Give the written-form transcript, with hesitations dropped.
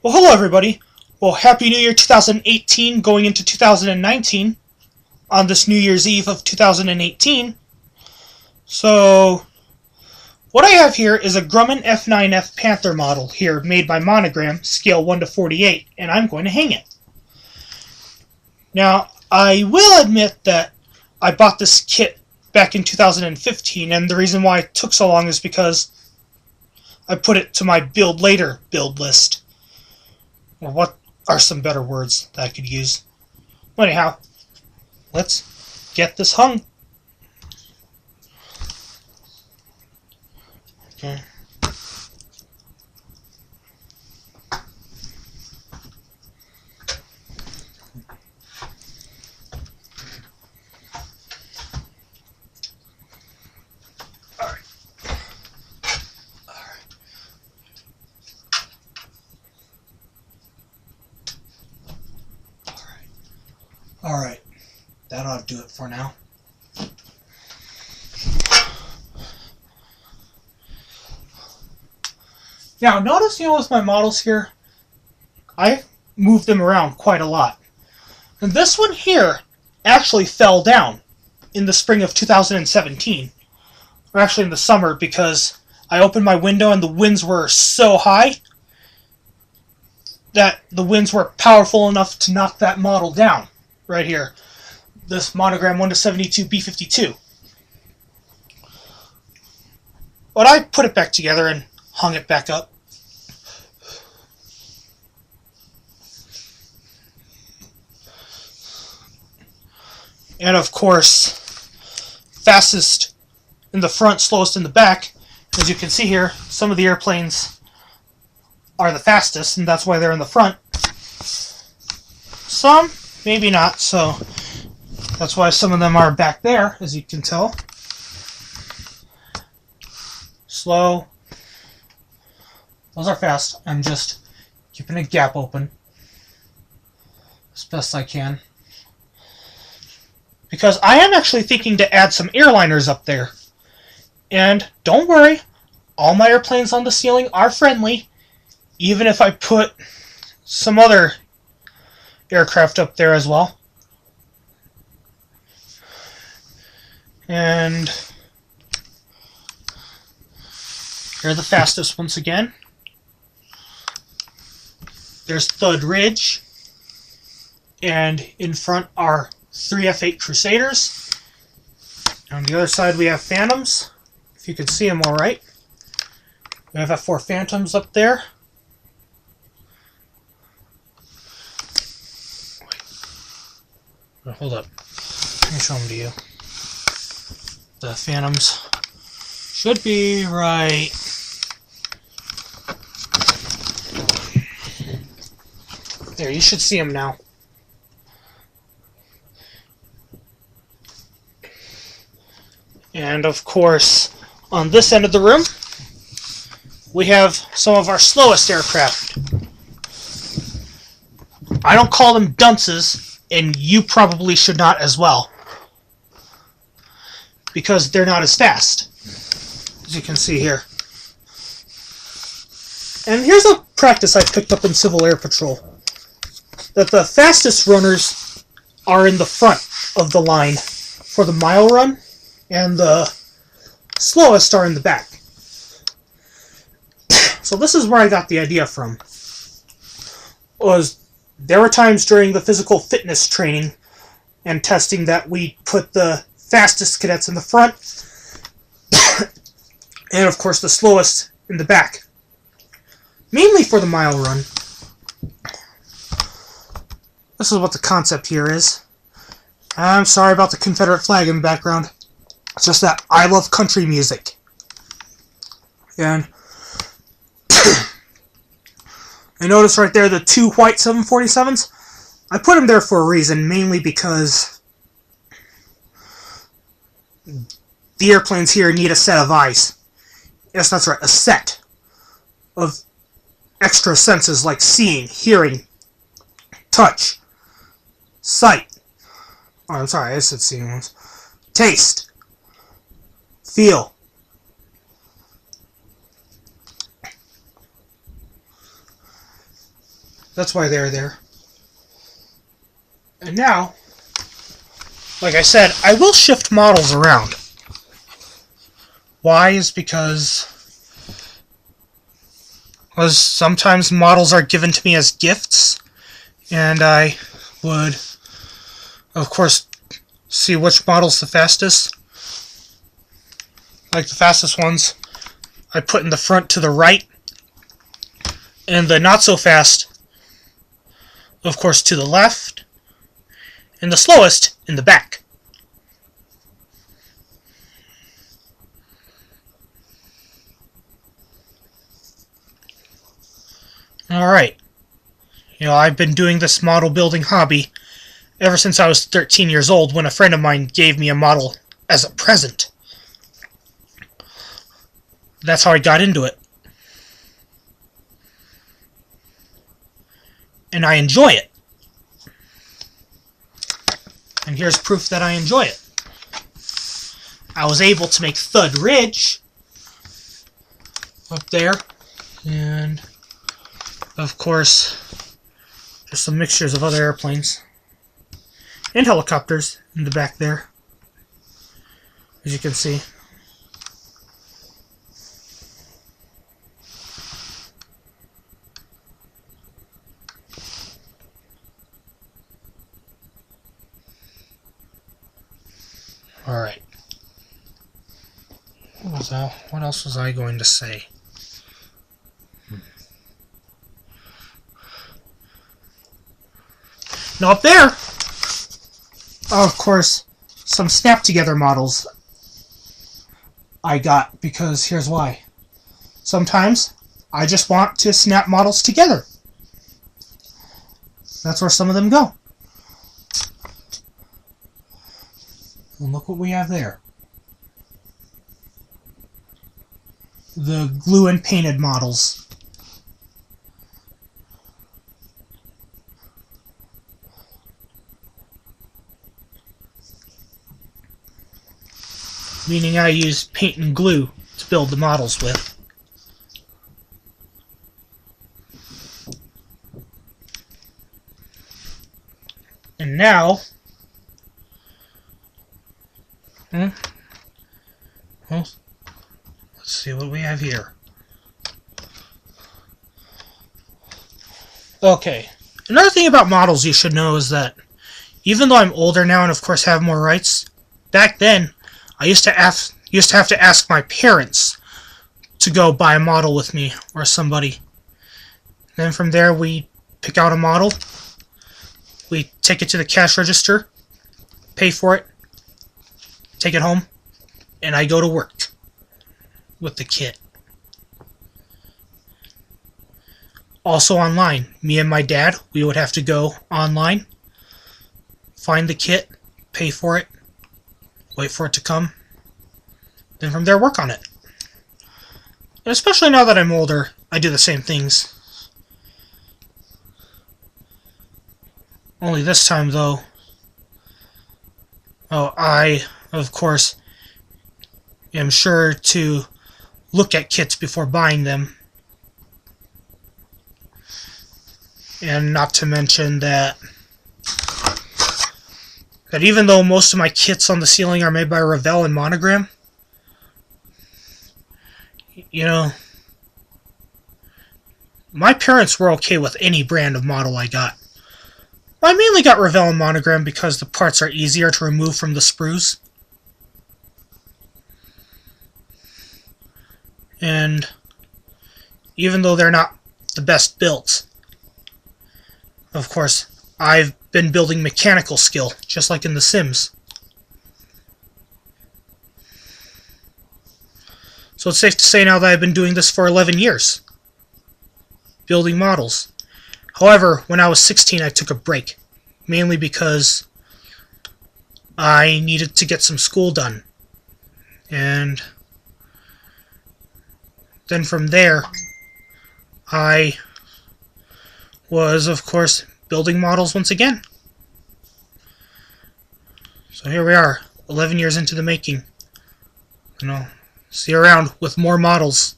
Well, hello everybody. Well, Happy New Year 2018 going into 2019 on this New Year's Eve of 2018. So, what I have here is a Grumman F9F Panther model here made by Monogram, scale 1 to 48, and I'm going to hang it. Now, I will admit that I bought this kit back in 2015, and the reason why it took so long is because I put it to my build later build list. Or what are some better words that I could use? Well, anyhow, let's get this hung. Okay. Alright, that ought to do it for now. Now, notice, with my models here, I moved them around quite a lot. And this one here actually fell down in the spring of 2017. Or actually in the summer, because I opened my window and the winds were so high that the winds were powerful enough to knock that model down. Right here, this Monogram 1 to 72 B52. But I put it back together and hung it back up. And of course, fastest in the front, slowest in the back. As you can see here, some of the airplanes are the fastest, and that's why they're in the front. Some maybe not, so that's why some of them are back there, as you can tell. Slow. Those are fast. I'm just keeping a gap open as best I can. Because I am actually thinking to add some airliners up there. And don't worry, all my airplanes on the ceiling are friendly, even if I put some other aircraft up there as well. And here are the fastest once again. There's Thud Ridge, and in front are 3 F8 Crusaders. On the other side we have Phantoms, if you can see them all right. We have F4 Phantoms up there. Hold up. Let me show them to you. The Phantoms should be right there. You should see them now. And of course, on this end of the room, we have some of our slowest aircraft. I don't call them dunces, and you probably should not as well, because they're not as fast, as you can see here. And here's a practice I picked up in Civil Air Patrol, that the fastest runners are in the front of the line for the mile run, and the slowest are in the back. So this is where I got the idea from. There were times during the physical fitness training and testing that we put the fastest cadets in the front, and of course the slowest in the back. Mainly for the mile run. This is what the concept here is. I'm sorry about the Confederate flag in the background. It's just that I love country music. And I notice right there the 2 white 747s. I put them there for a reason, mainly because the airplanes here need a set of eyes. Yes, that's right, a set of extra senses like seeing, hearing, touch, sight. Oh, I'm sorry, I said seeing once. Taste, feel, That's why they're there. And now, like I said, I will shift models around. Why is because sometimes models are given to me as gifts, and I would, of course, see which model's the fastest. Like the fastest ones, I put in the front to the right, and the not so fast, of course, to the left, and the slowest in the back. Alright. I've been doing this model building hobby ever since I was 13 years old, when a friend of mine gave me a model as a present. That's how I got into it. And I enjoy it. And here's proof that I enjoy it. I was able to make Thud Ridge up there, and of course just some mixtures of other airplanes and helicopters in the back there, as you can see. Alright. What else was I going to say? Now up there, of course, some snap together models I got, because here's why. Sometimes I just want to snap models together. That's where some of them go. And look what we have there. The glue and painted models. Meaning I use paint and glue to build the models with. And now, well, let's see what we have here. Okay, another thing about models you should know is that even though I'm older now and of course have more rights, back then I used to have to ask my parents to go buy a model with me or somebody. Then from there we pick out a model, we take it to the cash register, pay for it, take it home, and I go to work with the kit. Also online, me and my dad, we would have to go online, find the kit, pay for it, wait for it to come, then from there work on it. And especially now that I'm older, I do the same things. Only this time though, I, of course, am sure to look at kits before buying them. And not to mention that even though most of my kits on the ceiling are made by Revell and Monogram, my parents were okay with any brand of model I got. I mainly got Revell and Monogram because the parts are easier to remove from the sprues. And even though they're not the best built, of course, I've been building mechanical skill, just like in The Sims. So it's safe to say now that I've been doing this for 11 years, building models. However, when I was 16, I took a break, mainly because I needed to get some school done. And then from there, I was, of course, building models once again. So here we are, 11 years into the making. And I'll see you around with more models.